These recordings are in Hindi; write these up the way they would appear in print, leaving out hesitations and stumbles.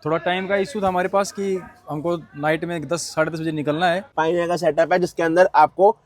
थोड़ा टाइम का इशू था हमारे पास कि हमको नाइट में 10 साढ़े 10 बजे निकलना है। पाइनियर का सेटअप है जिसके अंदर आपको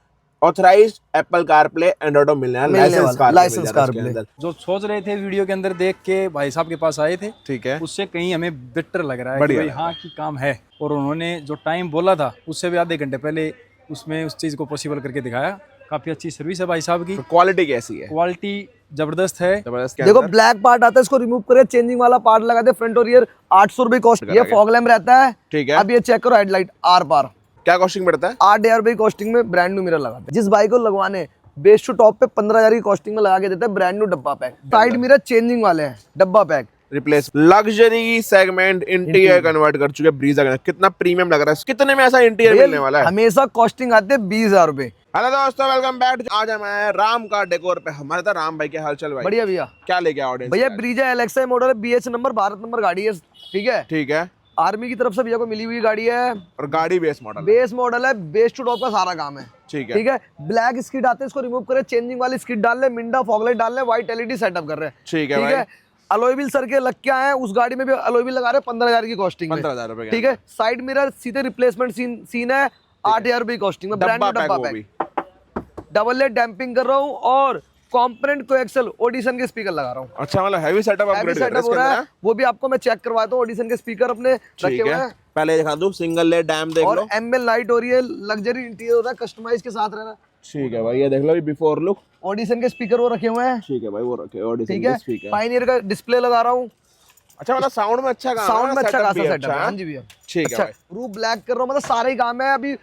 ऑथराइज्ड एप्पल कारप्ले एंड्रॉइड मिलने वाला, लाइसेंस कारप्ले। जो सोच रहे थे वीडियो के अंदर देख के भाई साहब के पास आए थे, ठीक है, उससे कहीं हमें बेटर लग रहा है कि भाई हाँ की काम है। और उन्होंने जो टाइम बोला था उससे भी आधे घंटे पहले उसमें उस चीज को पॉसिबल करके दिखाया। काफी अच्छी सर्विस है भाई साहब की। तो क्वालिटी कैसी है? क्वालिटी जबरदस्त है। देखो ब्लैक पार्ट आता है, इसको रिमूव करे, चेंजिंग वाला पार्ट लगा दे, फ्रंट और रियर 800 रुपए कॉस्ट। ये फॉग लैम्प रहता है, ठीक है। अब ये चेक करो हेडलाइट आर पार क्या कॉस्टिंग पड़ता है? 8,000 रुपए कॉस्टिंग में ब्रांड न्यू मिरर लगाते हैं। जिस बाइक को लगवाने बेस टू टॉप पे 15,000 की कॉस्टिंग में लगा के देते हैं ब्रांड न्यू डब्बा पैक। साइड मिरर चेंजिंग वाले हैं, डब्बा pack replace. Luxury segment interior convert कर चुके ब्रीजा का। कितना प्रीमियम लग रहा है, कितने में ऐसा इंटीरियर मिलने वाला है? हमेशा कॉस्टिंग आते हैं 20,000 रुपए। हेलो दोस्तों, वेलकम बैक। आज हम आए हैं राम कार डेकोर पे। हमारे साथ राम भाई, क्या हाल चाल भाई? बढ़िया भैया। क्या लेके ऑडियंस? भैया ब्रीजा LXi मॉडल है, BH नंबर, भारत नंबर गाड़ी है, ठीक है। ठीक है, आर्मी की तरफ से भैया को मिली हुई गाड़ी है और गाड़ी बेस मॉडल है, बेस टू टॉप का सारा काम है, ठीक है। ठीक है। ब्लैक स्किड आते हैं, इसको रिमूव करे, चेंजिंग वाली स्किड डाल ले, मिंडा फॉगलाइट डाल ले, व्हाइट LED सेटअप कर रहे हैं, ठीक है भाई। अलॉय व्हील सर के लग के आए हैं, उस गाड़ी में भी अलॉय व्हील लगा रहे हैं 15,000 की कॉस्टिंग में, 15,000 रुपए, ठीक है। साइड मिरर सीधे रिप्लेसमेंट सीन है, 8,000 रुपए की कॉस्टिंग में, ब्रांड न्यू डब्बा पैक। डबल लेट डैम्पिंग कर रहा हूँ और कॉम्पोनेंट कोएक्सल ऑडिशन के स्पीकर लगा रहा हूँ। अच्छा, मतलब हैवी सेटअप अपग्रेड हो रहा है, वो भी आपको मैं चेक करवाता हूँ। ऑडिशन के स्पीकर अपने रखे हुए हैं, पहले दिखा दूं, सिंगल लेयर डैम देख लो, और ML लाइट हो रही है, लग्जरी इंटीरियर हो रहा है, कस्टमाइज के साथ रह रहा है, ठीक है भाई। ये देख लो बिफोर लुक, ऑडिशन के स्पीकर वो रखे हुए हैं, ठीक है भाई, वो रखे ऑडिशन ठीक के है। स्पीकर। पायनियर का डिस्प्ले लगा रहा हूँ। अच्छा, मतलब साउंड में अच्छा काम है, साउंड में अच्छा खासा सेटअप है, है। हाँ जी भैया, ठीक है अच्छा। भाई। रूफ ब्लैक कर रहा हूँ, मतलब सारे ही काम है। अभी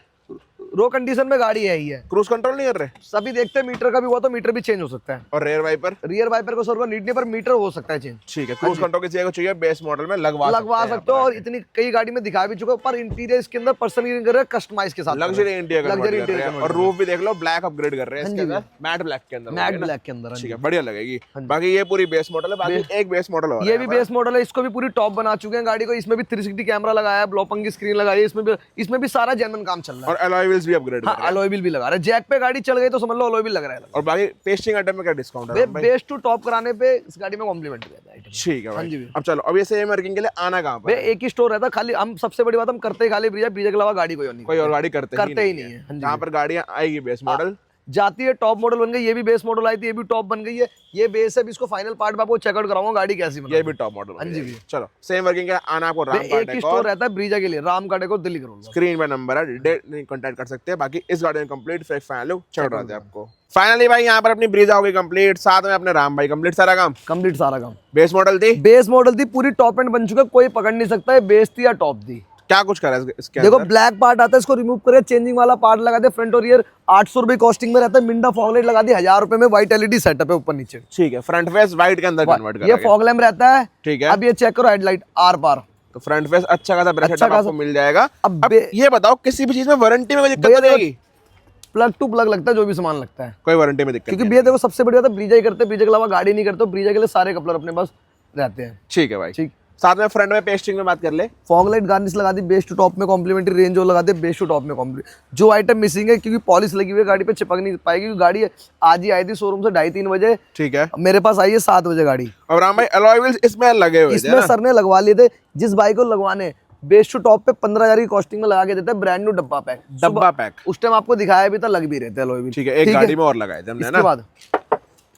रो कंडीशन में गाड़ी है ही है, क्रूज कंट्रोल नहीं कर रहे? सभी देखते हैं, मीटर का भी हुआ तो मीटर भी चेंज हो सकता है, और रेयर वाइपर? रियर वाइपर को सर्वर नीट नहीं, पर मीटर हो सकता है चेंज, ठीक है। क्रूज कंट्रोल किसी को चाहिए बेस मॉडल में लगवा सकते हो। और इतनी कई गाड़ी में दिखा भी चुका हूं, पर इंटीरियर इसके अंदर पर्सनल कर रहे हैं, कस्टमाइज के साथ, लग्जरी इंटीरियर। और रूफ भी देख लो, ब्लैक अपग्रेड कर रहे हैं इसके अंदर, मैट ब्लैक के अंदर, मैट ब्लैक के अंदर, ठीक है, बढ़िया लगेगी। बाकी ये पूरी बेस मॉडल है, बाकी एक बेस मॉडल और ये भी बेस मॉडल है, इसको भी पूरी टॉप बना चुके हैं गाड़ी को। इसमें भी 360 कैमरा लगाया है, ब्लोपंग की स्क्रीन लगाई है, इसमें भी सारा जेन्युइन काम चल रहा है, और अलॉय व्हील्स भी अपग्रेड कर रहे हैं, अलॉय व्हील भी लगा रहे हैं। जैक पे गाड़ी चल गई तो समझ लो अलॉय व्हील लग रहा है। और बाकी पेस्टिंग आइटम में क्या डिस्काउंट है भाई? बेस टू टॉप कराने पे इस गाड़ी में कॉम्प्लीमेंट दिया है, ठीक है भाई। अब चलो, अब ये सेम वर्किंग के लिए आना कहां पर? एक ही स्टोर रहता है खाली। हम सबसे बड़ी बात, हम करते ही खाली ब्रीजा के अलावा गाड़ी कोई और गाड़ी करते ही नहीं है। जहां पर गाड़ियां आएगी बेस मॉडल जाती है, टॉप मॉडल बन गई। ये भी बेस मॉडल आई थी, ये भी टॉप बन गई है। ये बेस है, इसको फाइनल पार्ट में आपको चेकआउट कराऊंगा गाड़ी कैसी बनी। ये भी टॉप मॉडल, हाँ जी भी। चलो, सेम वर्किंग के आना आपको राम का एक ही स्टोर रहता है ब्रीजा के लिए, राम का डेकोर, दिल्ली करोल। स्क्रीन पे नंबर है, डायरेक्ट कांटेक्ट कर सकते हैं। बाकी इस गाड़ी में कंप्लीट फेक फाइनल चल रहा है आपको। फाइनली भाई यहाँ पर अपनी ब्रीजा हो गई कंप्लीट, साथ में अपने राम भाई कंप्लीट सारा काम। बेस मॉडल थी पूरी, टॉप एंड बन चुका, कोई पकड़ नहीं सकता है बेस थी या टॉप थी। क्या कुछ करा है इसके देखो ब्लैक पार्ट आता है, इसको रिमूव करे, चेंजिंग वाला पार्ट लगा दे, फ्रंट और रियर 800 रुपए कॉस्टिंग में रहता है। मिंडा फॉग लाइट लगा दी 1,000 रुपए में, व्हाइट LED सेटअप है ऊपर नीचे, ठीक है। फ्रंट फेस व्हाइट के अंदर कन्वर्ट कर, ये फॉग लैम्प रहता है, ठीक है। अब ये चेक करो हेडलाइट आर पार, तो फ्रंट फेस अच्छा खासा ब्रेक सेटअप आपको मिल जाएगा। अब ये बताओ, किसी भी चीज में वारंटी में कोई दिक्कत नहीं आएगी? प्लग टू प्लग लगता है, जो भी सामान लगता है, कोई वारंटी में दिक्कत? क्योंकि भैया देखो सबसे बड़ी बात है, ब्रीजा ही करते हैं, ब्रीजा के अलावा गाड़ी नहीं करते, ब्रीजा के लिए सारे कपलर अपने पास रहते हैं, ठीक है भाई। ठीक। साथ में फ्रंट में पेस्टिंग में बात कर ले, फॉग लाइट गार्निश लगा दी, बेस टू टॉप में कॉम्प्लीमेंट्री रेंज वो लगा दे, बेस टू टॉप में कॉम्प्लीमेंट्री। जो आइटम मिसिंग है, क्योंकि पॉलिश लगी हुई है गाड़ी पे, चिपक नहीं पाएगी, क्योंकि गाड़ी आज ही आई थी शोरूम से 2:30-3 बजे, ठीक है। मेरे पास आई है 7 बजे गाड़ी। और राम भाई अलॉय व्हील्स इसमें लगे हुए थे, इसमें सर ने लगवा लिए थे। जिस बाइक को लगवाने बेस टू टॉप पे 15,000 की कॉस्टिंग में लगा के देते हैं ब्रांड न्यू डब्बा पैक। उस टाइम आपको दिखाया भी था, लग भी रहते हैं, ठीक है। एक गाड़ी में और लगाए थे हमने, इसके बाद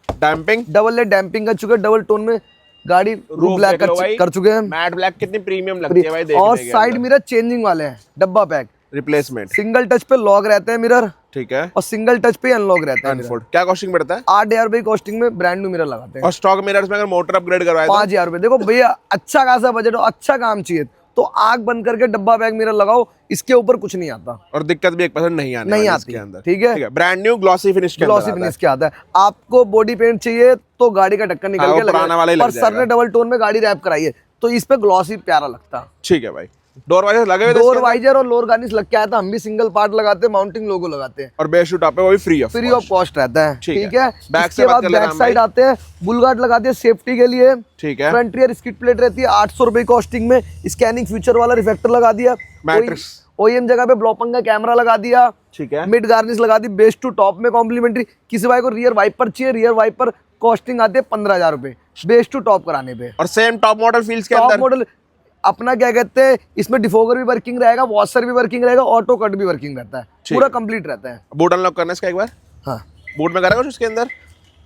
डैम्पिंग, डबल लेट डैम्पिंग कर चुके, डबल टोन में गाड़ी रूफ ब्लैक कर चुके हैं, मैट ब्लैक कितनी प्रीमियम लगती है भाई देखने और के साइड मिरर चेंजिंग वाले हैं, डब्बा पैक रिप्लेसमेंट, सिंगल टच पे लॉक रहते हैं मिरर, ठीक है। और सिंगल टच पे अनलॉक रहता है मिरर। क्या कॉस्टिंग पड़ता है? 8,000 रुपए कॉस्टिंग में ब्रांड न्यू मिरर लगाते हैं। और स्टॉक मिरर्स में अगर मोटर अपग्रेड करवाए तो 5,000 रुपए। देखो भैया अच्छा खासा बजट हो, अच्छा काम चाहिए तो आग बंद करके डब्बा पैक मिरर लगाओ, इसके ऊपर कुछ नहीं आता, और दिक्कत भी 1% नहीं आती अंदर, ठीक है। ब्रांड न्यू ग्लॉसी फिनिश के आता है। आपको बॉडी पेंट चाहिए तो गाड़ी का ढक्कन निकल के लगेगा, पर सर ने डबल टोन में गाड़ी रैप कराई है तो इस पे ग्लॉसी प्यारा लगता, ठीक है भाई। डोर वाइजर लगे हुए, डोर वाइजर और लोअर गार्निश लग के आता, हम भी सिंगल पार्ट लगाते हैं, माउंटिंग लोगो लगाते हैं, और बेस टू टॉप पे वो भी फ्री ऑफ कॉस्ट रहता है, ठीक है। बैक साइड आते हैं, बुलगार्ड लगाते हैं सेफ्टी के लिए, ठीक है। फ्रंट रियर स्किड प्लेट रहती है 800 रुपए कॉस्टिंग में, स्कैनिंग फीचर वाला रिफ्लेक्टर लगा दिया, मैट्रिक्स OEM जगह पे ब्लोपंग का कैमरा लगा दिया, ठीक है। मिड गार्निश लगा दी, बेस टू टॉप में कॉम्प्लीमेंट्री। किसी भाई को रियर वाइपर चाहिए, रियर वाइपर कॉस्टिंग आती है 15,000 रुपए बेस टू टॉप कराने पे, और सेम टॉप मॉडल फील्स के अंदर मॉडल अपना क्या कहते हैं, इसमें डिफोगर भी वर्किंग रहेगा, वॉशर भी वर्किंग रहेगा, ऑटो कट भी वर्किंग रहता है, पूरा कंप्लीट रहता है। बूट अनलॉक करना है इसका एक बार। हाँ, बूट में करा कुछ उसके अंदर?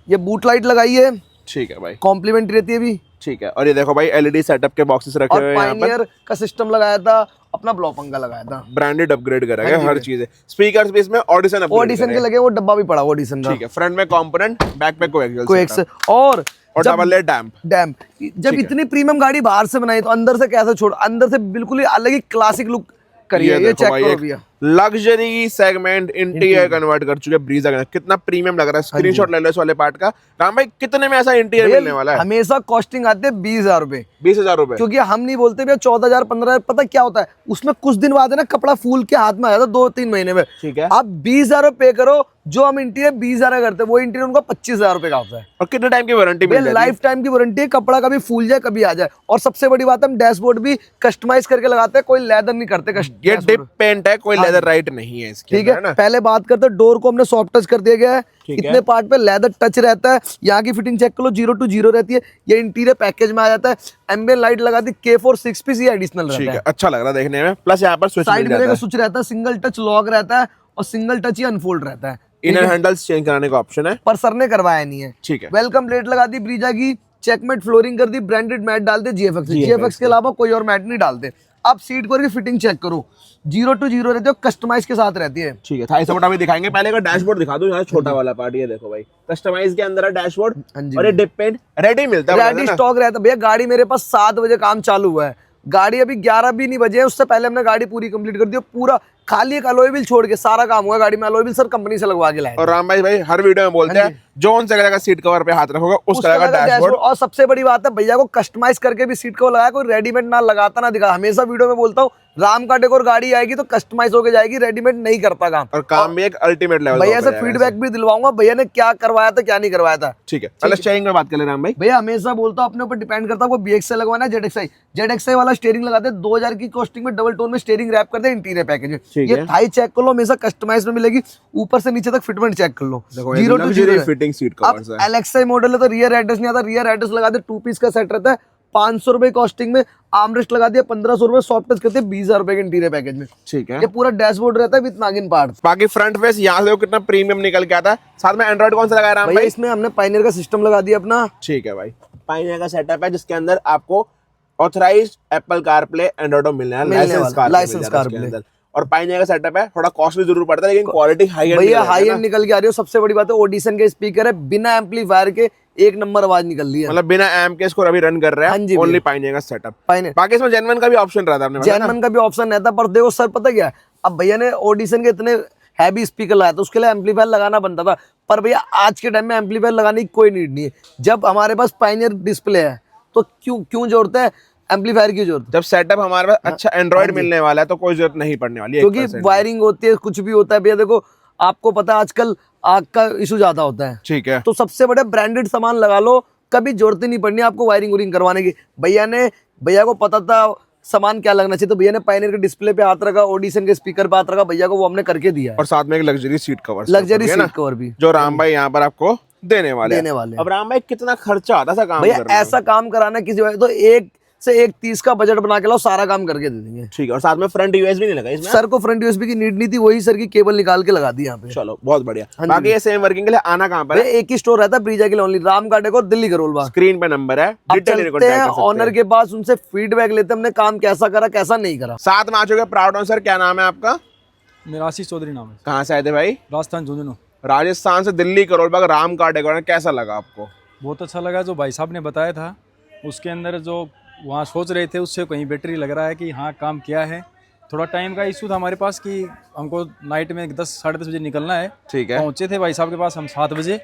ये बूट लाइट लगाई है, ठीक है भाई, कॉम्प्लीमेंट्री रहती है भी। ठीक है। और ये देखो भाई एलईडी सेटअप के बॉक्सेस रखे और हुए हैं यहाँ पर। पायनियर का सिस्टम लगाया था, अपना ब्लॉक पंखा लगाया था, ब्रांडेड अपग्रेड करा गया हर चीज है। स्पीकर्स भी इसमें ऑडिशन अपग्रेड ऑडिशन के लगे, वो डब्बा भी पड़ा ऑडिशन का। ठीक है। फ्रंट में कंपोनेंट, बैक पे कोएक्सियल कोएक्सियल और डबल लेयर डैम्प। जब इतनी प्रीमियम गाड़ी बाहर से बनाई तो अंदर से कैसे छोड़, अंदर से बिल्कुल ही अलग ही क्लासिक लुक करिए। ये चेक करो भैया, लग्जरी सेगमेंट इंटीरियर कन्वर्ट कर चुके ब्रीजा का। कितना प्रीमियम लग रहा है। स्क्रीनशॉट ले लो इस वाले पार्ट का। राम भाई कितने में ऐसा इंटीरियर मिलने वाला है? हमेशा कॉस्टिंग आते हैं 20,000 रुपए। 20,000 रुपए, क्योंकि हम नहीं बोलते भैया 14,000 15,000। पता क्या होता है उसमें, कुछ दिन बाद है ना कपड़ा फूल के हाथ में आ जाता है 2-3 महीने में। ठीक है। आप 20,000 रुपए पे करो, जो हम इंटीरियर 20,000 का करते हैं वो इंटीरियर उनका 25,000 रुपए का होता है। और कितने टाइम की वारंटी मिल जाती है? लाइफ टाइम की वारंटी है, कपड़ा कभी फूल जाए कभी आ जाए। और सबसे बड़ी बात है, हम डैशबोर्ड भी कस्टमाइज करके लगाते हैं, कोई लेदर नहीं करते। ये डिप पेंट है, कोई लेदर राइट नहीं है इसके। ठीक है। पहले बात करते हैं, डोर को हमने सॉफ्ट टच कर दिया गया है, इतने पार्ट पे लेदर टच रहता है। यहाँ की फिटिंग चेक कर लो, 0 to 0 रहती है। ये इंटीरियर पैकेज में आ जाता है। एम्बियंट लाइट लगा दी, K4 6 पीस, ये एडिशनल रहता है। अच्छा लग रहा है देखने में। प्लस यहाँ पर स्विच साइड मिरर का स्विच रहता है, सिंगल टच लॉक रहता है और सिंगल टच ही अनफोल्ड रहता है। इनर हैंडल्स चेंज कराने का ऑप्शन है, पर सर ने करवाया नहीं है। ठीक है। वेलकम प्लेट लगा दी ब्रीजा की, चेकमेट फ्लोरिंग कर दी, ब्रांडेड मैट डाल दे GFX के अलावा कोई और मैट नहीं डालते। आप सीट को फिटिंग चेक करो, 0 to 0 रहती है, कस्टमाइज के साथ रहती है। ठीक है। थाई सपोर्ट अभी दिखाएंगे, पहले का डैशबोर्ड दिखा दो। यहाँ छोटा वाला पार्ट ये देखो भाई, कस्टमाइज के अंदर है डैशबोर्ड। और ये डिप पेंट रेडी मिलता है, रेडी स्टॉक रहता है भैया। गाड़ी मेरे पास 7 बजे काम चालू हुआ है, गाड़ी अभी 11 भी नहीं बजे है, उससे पहले हमने गाड़ी पूरी कंप्लीट कर दी। पूरा खाली एक अलॉय व्हील छोड़ के सारा काम हुआ गाड़ी में। अलॉय व्हील सर कंपनी से लगवा के लाए। और राम भाई हर वीडियो में बोलते हैं जोन से का सीट कवर पे हाथ रखोगे उस तरह का डैशबोर्ड। और सबसे बड़ी बात है, भैया को कस्टमाइज करके भी सीट कवर लगाया, कोई रेडीमेड ना लगाता ना दिखा। हमेशा वीडियो में बोलता हूँ, राम का डेकोर गाड़ी आएगी तो कस्टमाइज होके जाएगी, रेडीमेड नहीं करता काम। और काम भी एक अल्टीमेट लेवल। भैया से फीडबैक भी दिलवाऊंगा, भैया ने क्या करवाया था क्या नहीं करवाया था। ठीक है। चलो स्टीयरिंग में बात कर ले राम भाई। भैया हमेशा बोलता हूँ, अपने ऊपर डिपेंड करता है, वो BXI लगवाना है ZXI वाला स्टीयरिंग लगाते हैं। 2,000 की कॉस्टिंग में डबल टोन में स्टीयरिंग रैप करते हैं इंटीरियर पैकेज में। ये थाई चेक कर लो, हमेशा कस्टमाइज में मिलेगी। ऊपर से नीचे तक फिटमेंट चेक कर लो, 0 to 0 फिटिंग सीट कवर्स है। LXI मॉडल है तो रियर एड्रेस नहीं आता, रियर एड्रेस लगा दे, 2 पीस का सेट रहता है, 500 रुपए कॉस्टिंग में। आर्मरेस्ट लगा दिया 1500 रुपए, सॉफ्ट टच करते हैं 20,000 रुपए के इंटीरियर पैकेज में। ठीक है। ये पूरा डैशबोर्ड रहता है विद नागिन पार्ट। बाकी फ्रंट फेस यहाँ से कितना प्रीमियम निकल के आता है। साथ में एंड्रॉइड कौन सा लगाया राम भाई? इसमें हमने पायनियर का सिस्टम लगा दिया अपना। ठीक है भाई, पायनियर का सेटअप है जिसके अंदर आपको ऑथराइज्ड एप्पल कारप्ले एंड्रॉइड मिलने वाला है, लाइसेंस कारप्ले। और पायनियर का सेटअप है, थोड़ा कॉस्टली जरूर पड़ता है लेकिन क्वालिटी हाई एंड भैया हाई एंड निकल के आ रही है। सबसे बड़ी बात है, ऑडिशन के स्पीकर है, बिना एम्पलीफायर के 1 नंबर आवाज निकल रही है। मतलब बिना एम्प के इसको अभी रन कर रहे हैं, ओनली पायनियर का सेटअप। बाकी इसमें जेनवन का भी ऑप्शन रहता है, जेनवन का भी ऑप्शन रहता है। पर देखो सर, पता क्या है, अब भैया ने ऑडिशन के इतने हैवी स्पीकर लगाया था, उसके लिए एम्पलीफायर लगाना बनता था। पर भैया आज के टाइम में एम्पलीफायर लगाने की कोई नीड नहीं है। जब हमारे पास पायनियर डिस्प्ले है तो क्यों जरूरत है एम्पलीफायर की जरूरत? जब सेटअप हमारे पास अच्छा एंड्रॉइड मिलने वाला है तो कोई जरूरत नहीं पड़ने वाली है, क्योंकि वायरिंग होती है, कुछ भी होता है भैया। देखो आपको पता है आजकल आग का इशू ज्यादा होता है। ठीक है। तो सबसे बड़े ब्रांडेड सामान लगा लो, कभी जरूरत ही नहीं पड़नी आपको वायरिंग वूरिंग करवाने की। भैया को पता था सामान क्या लगना चाहिए, तो भैया ने पायनियर के डिस्प्ले पे हाथ रखा, ऑडिशन के स्पीकर पे हाथ रखा, भैया को वो हमने करके दिया है। और साथ में एक luxury seat cover, luxury seat cover भी जो राम भाई यहाँ पर आपको देने वाले। अब राम भाई कितना खर्चा आता है काम भैया? ऐसा काम कराना किसी वजह तो 1 से 1.30 का बजट बना के लाओ, सारा काम करके दे देंगे। ठीक है। और साथ में फ्रंट यूएसबी नहीं लगा इसमें? सर को फ्रंट यूएसबी की नीड नहीं थी, वही सर की केबल निकाल के लगा दी यहाँ पे। चलो बहुत बढ़िया। बाकी ये सेम वर्किंग के लिए आना कहाँ पर है? एक ही स्टोर रहता है ब्रीजा के लिए ओनली, राम का डेकोर, दिल्ली करोलबाग। स्क्रीन पे नंबर है, चलते हैं ऑनर के पास, उनसे फीडबैक लेते हैं, हमने काम कैसा करा कैसा नहीं करा। साथ में आ चुके प्राउड सर, क्या नाम है आपका? मेरा आशीष चौधरी नाम है। कहाँ से आए थे भाई? राजस्थान झुंझुनू। राजस्थान से दिल्ली करोलबाग, राम का डेकोर। कैसा लगा आपको? बहुत अच्छा लगा। जो भाई साहब ने बताया था उसके अंदर जो वहाँ सोच रहे थे उससे कहीं बेटर ही लग रहा है कि हाँ काम किया है। थोड़ा टाइम का इशू था हमारे पास कि हमको नाइट में 10 साढ़े 10 बजे निकलना है। ठीक है। पहुँचे थे भाई साहब के पास हम 7 बजे।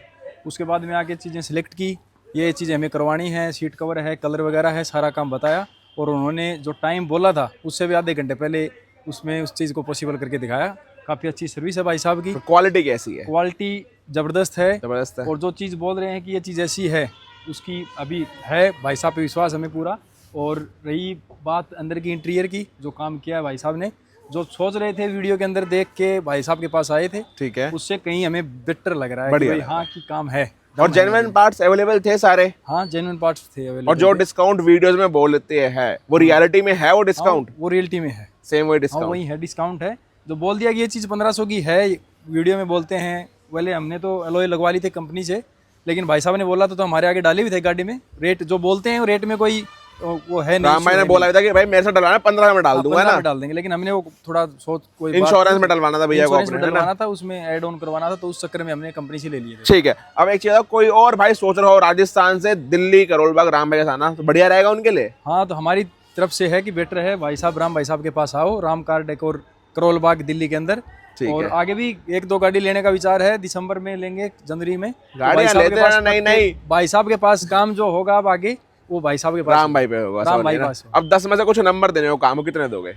उसके बाद में आके चीज़ें सिलेक्ट की, ये चीज़ें हमें करवानी है, सीट कवर है, कलर वगैरह है, सारा काम बताया। और उन्होंने जो टाइम बोला था उससे भी आधे घंटे पहले उसमें उस चीज़ को पॉसिबल करके दिखाया। काफ़ी अच्छी सर्विस है भाई साहब की। क्वालिटी कैसी है? क्वालिटी ज़बरदस्त है, जबरदस्त है। और जो चीज़ बोल रहे हैं कि ये चीज़ ऐसी है उसकी अभी है भाई साहब पे विश्वास हमें पूरा। और रही बात अंदर की इंटीरियर की, जो काम किया है भाई साहब ने, जो सोच रहे थे वीडियो के अंदर देख के भाई साहब के पास आए थे, ठीक है, उससे कहीं हमें बेटर लग रहा है कि भाई हाँ की काम है। और जेन्युइन पार्ट्स अवेलेबल थे सारे, हाँ जेन्युइन पार्ट्स थे और अवेलेबल। जो डिस्काउंट वीडियोस में बोलते हैं वो रियलिटी में है, वो डिस्काउंट वो रियलिटी में है, सेम वही हाँ डिस्काउंट। वही है, डिस्काउंट है। जो बोल दिया कि ये चीज़ 1500 की है, वीडियो में बोलते हैं, पहले हमने तो एलॉय लगवा ली थी कंपनी से, लेकिन भाई साहब ने बोला तो हमारे आगे डाली हुई थे गाड़ी में। रेट जो बोलते हैं रेट में कोई वो है नहीं, राम भाई ने बोला था कि भाई मेरे से डलवाना 15 में डाल दूंगा 15 ना, में डाल देंगे, लेकिन हमने वो थोड़ा सोच कोई इंश्योरेंस में डलवाना था भैया को इंश्योरेंस में अपने, है ना? डलवाना था, उसमें ऐड ऑन करवाना था, तो उस चक्कर में हमने कंपनी से ले लिए थे। ठीक है। अब एक चीज है, कोई और भाई सोच रहा हो राजस्थान से दिल्ली करोल बाग राम भाई के आना, तो बढ़िया रहेगा उनके लिए। हाँ तो हमारी तरफ से है कि बेटर है भाई साहब, राम भाई साहब के पास आओ, राम कार डेकोर करोल बाग दिल्ली के अंदर। ठीक और है। आगे भी 1-2 गाड़ी लेने का विचार है, दिसंबर में लेंगे, जनवरी में। तो गाड़ियां भाई साहब लेते के पास रहना, नहीं पक्के- नहीं। भाई साहब के पास काम जो होगा अब आगे वो भाई साहब के पास राम भाई पे होगा, राम sorry, भाई है ना? पास। अब 10 में से कुछ नंबर देने हो, काम कितने दोगे?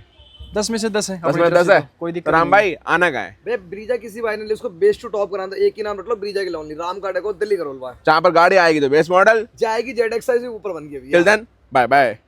10 में से 10 है, 10 अपनी में तरफ 10 से है, तो कोई दिक्कत तो राम नहीं। भाई आना कहाँ है? भैया ब्रीजा किसी भाई ने लिया, उसको बेस टू टॉप कराना था, एक ही नाम रख लो ब्रीजा की लोनली, राम का डेको दिल्ली करोल बाग जहाँ पर गाड़ी आएगी तो बेस मॉडल। जाएगी, जेड एक्स से ऊपर बन गई अभी। Till then bye bye.